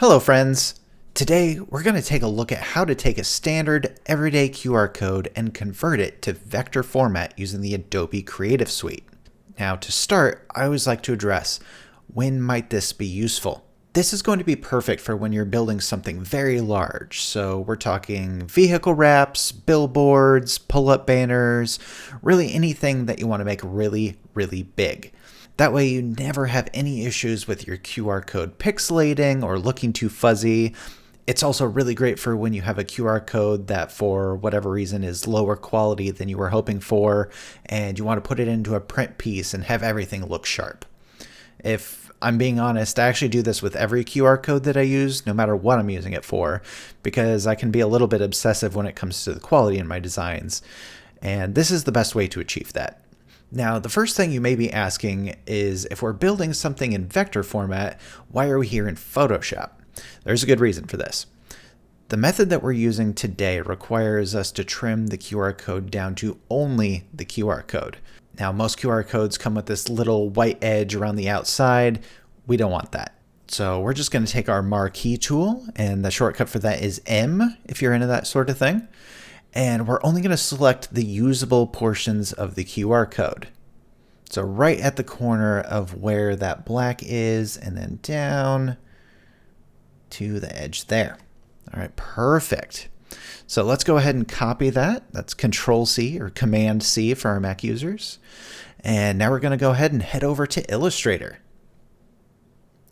Hello friends! Today we're going to take a look at how to take a standard everyday QR code and convert it to vector format using the Adobe Creative Suite. Now to start, I always like to address, when might this be useful? This is going to be perfect for when you're building something very large. So we're talking vehicle wraps, billboards, pull-up banners, really anything that you want to make really, really big. That way you never have any issues with your QR code pixelating or looking too fuzzy. It's also really great for when you have a QR code that for whatever reason is lower quality than you were hoping for and you want to put it into a print piece and have everything look sharp. If I'm being honest, I actually do this with every QR code that I use, no matter what I'm using it for, because I can be a little bit obsessive when it comes to the quality in my designs. And this is the best way to achieve that. Now, the first thing you may be asking is, if we're building something in vector format, why are we here in Photoshop? There's a good reason for this. The method that we're using today requires us to trim the QR code down to only the QR code. Now, most QR codes come with this little white edge around the outside. We don't want that. So we're just going to take our marquee tool, and the shortcut for that is M, if you're into that sort of thing. And we're only going to select the usable portions of the QR code. So right at the corner of where that black is, and then down to the edge there. All right, perfect. So let's go ahead and copy that. That's Control-C or Command-C for our Mac users. And now we're going to go ahead and head over to Illustrator.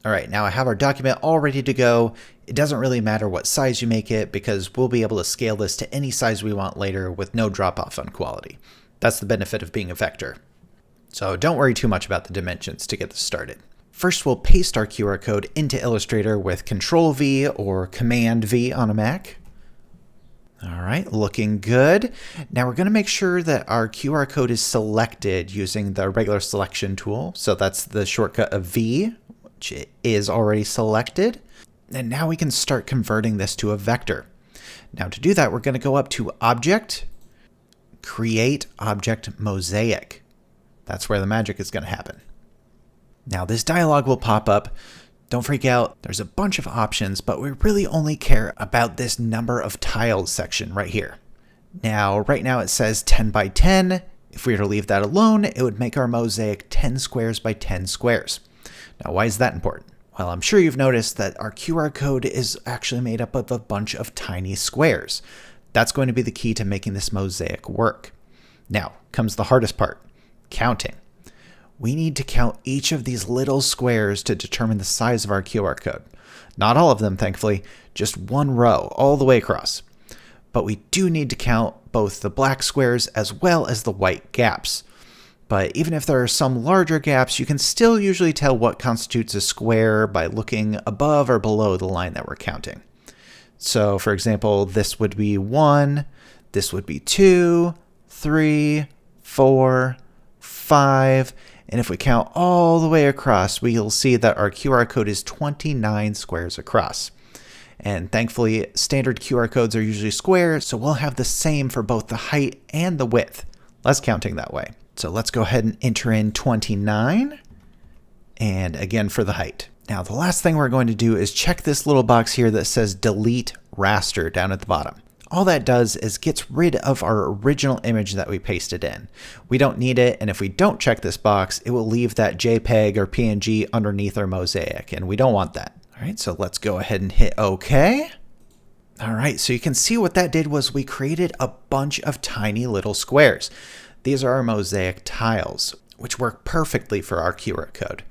All right, now I have our document all ready to go. It doesn't really matter what size you make it because we'll be able to scale this to any size we want later with no drop off on quality. That's the benefit of being a vector. So don't worry too much about the dimensions to get this started. First, we'll paste our QR code into Illustrator with Control-V or Command-V on a Mac. All right, looking good. Now we're going to make sure that our QR code is selected using the regular selection tool. So that's the shortcut of V, which is already selected. And now we can start converting this to a vector. Now to do that, we're going to go up to Object, Create Object Mosaic. That's where the magic is going to happen. Now this dialog will pop up. Don't freak out. There's a bunch of options, but we really only care about this number of tiles section right here. Now, right now it says 10 by 10. If we were to leave that alone, it would make our mosaic 10 squares by 10 squares. Now, why is that important? Well, I'm sure you've noticed that our QR code is actually made up of a bunch of tiny squares. That's going to be the key to making this mosaic work. Now comes the hardest part, counting. We need to count each of these little squares to determine the size of our QR code. Not all of them, thankfully, just one row all the way across. But we do need to count both the black squares as well as the white gaps. But even if there are some larger gaps, you can still usually tell what constitutes a square by looking above or below the line that we're counting. So for example, this would be 1, this would be 2, 3, 4, 5, and if we count all the way across, we'll see that our QR code is 29 squares across. And thankfully, standard QR codes are usually square, so we'll have the same for both the height and the width. Less counting that way. So let's go ahead and enter in 29, and again for the height. Now the last thing we're going to do is check this little box here that says delete raster down at the bottom. All that does is gets rid of our original image that we pasted in. We don't need it, and if we don't check this box, it will leave that JPEG or PNG underneath our mosaic, and we don't want that. All right, so let's go ahead and hit OK. All right, so you can see what that did was we created a bunch of tiny little squares. These are our mosaic tiles, which work perfectly for our QR code.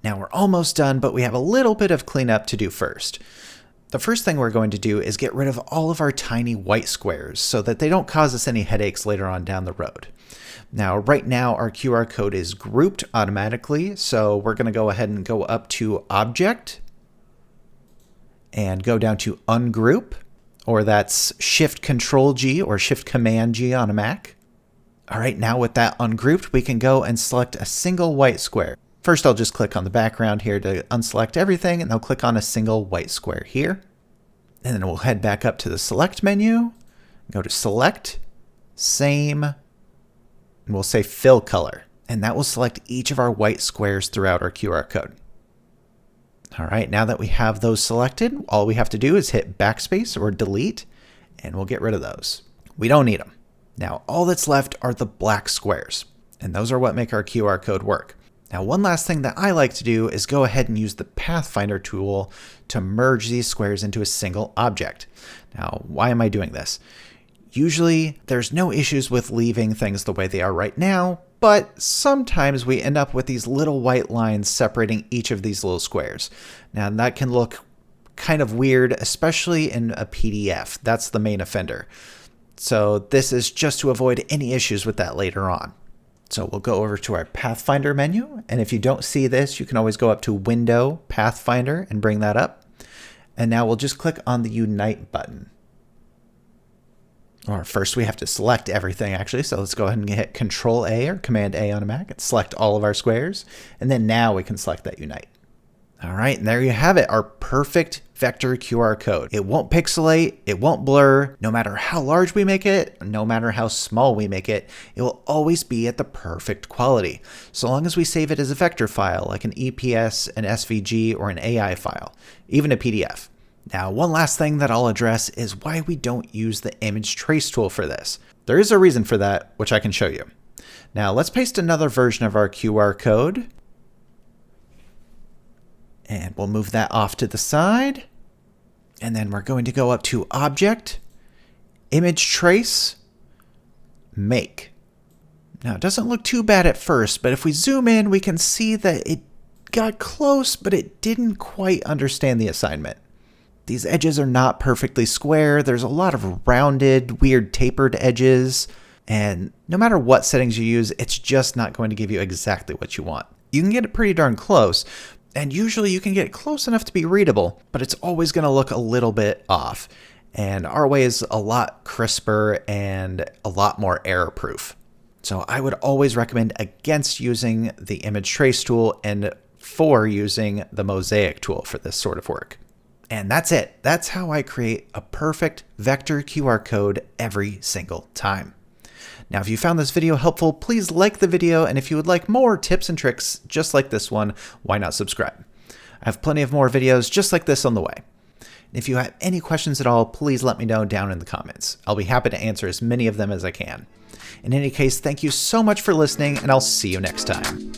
Now we're almost done, but we have a little bit of cleanup to do first. The first thing we're going to do is get rid of all of our tiny white squares so that they don't cause us any headaches later on down the road. Now, right now our QR code is grouped automatically, so we're going to go ahead and go up to Object and go down to Ungroup, or that's Shift-Control-G or Shift-Command-G on a Mac. All right, now with that ungrouped, we can go and select a single white square. First, I'll just click on the background here to unselect everything, and I'll click on a single white square here. And then we'll head back up to the Select menu, go to Select, Same, and we'll say Fill Color. And that will select each of our white squares throughout our QR code. All right, now that we have those selected, all we have to do is hit backspace or delete, and we'll get rid of those. We don't need them. Now, all that's left are the black squares, and those are what make our QR code work. Now, one last thing that I like to do is go ahead and use the Pathfinder tool to merge these squares into a single object. Now, why am I doing this? Usually, there's no issues with leaving things the way they are right now, but sometimes we end up with these little white lines separating each of these little squares. Now, that can look kind of weird, especially in a PDF. That's the main offender. So this is just to avoid any issues with that later on. So we'll go over to our Pathfinder menu, and if you don't see this, you can always go up to Window, Pathfinder, and bring that up. And now we'll just click on the Unite button. Or first we have to select everything actually, so let's go ahead and hit Control A or Command A on a Mac and select all of our squares, and then now we can select that Unite. All right, and there you have it, our perfect vector QR code. It won't pixelate, it won't blur, no matter how large we make it, no matter how small we make it, it will always be at the perfect quality, so long as we save it as a vector file, like an EPS, an SVG, or an AI file, even a PDF. Now, one last thing that I'll address is why we don't use the image trace tool for this. There is a reason for that, which I can show you. Now, let's paste another version of our QR code. And we'll move that off to the side. And then we're going to go up to Object, Image Trace, Make. Now, it doesn't look too bad at first, but if we zoom in, we can see that it got close, but it didn't quite understand the assignment. These edges are not perfectly square. There's a lot of rounded, weird tapered edges. And no matter what settings you use, it's just not going to give you exactly what you want. You can get it pretty darn close, and usually you can get close enough to be readable, but it's always going to look a little bit off. And our way is a lot crisper and a lot more error-proof. So I would always recommend against using the image trace tool and for using the mosaic tool for this sort of work. And that's it. That's how I create a perfect vector QR code every single time. Now, if you found this video helpful, please like the video. And if you would like more tips and tricks just like this one, why not subscribe? I have plenty of more videos just like this on the way. If you have any questions at all, please let me know down in the comments. I'll be happy to answer as many of them as I can. In any case, thank you so much for listening, and I'll see you next time.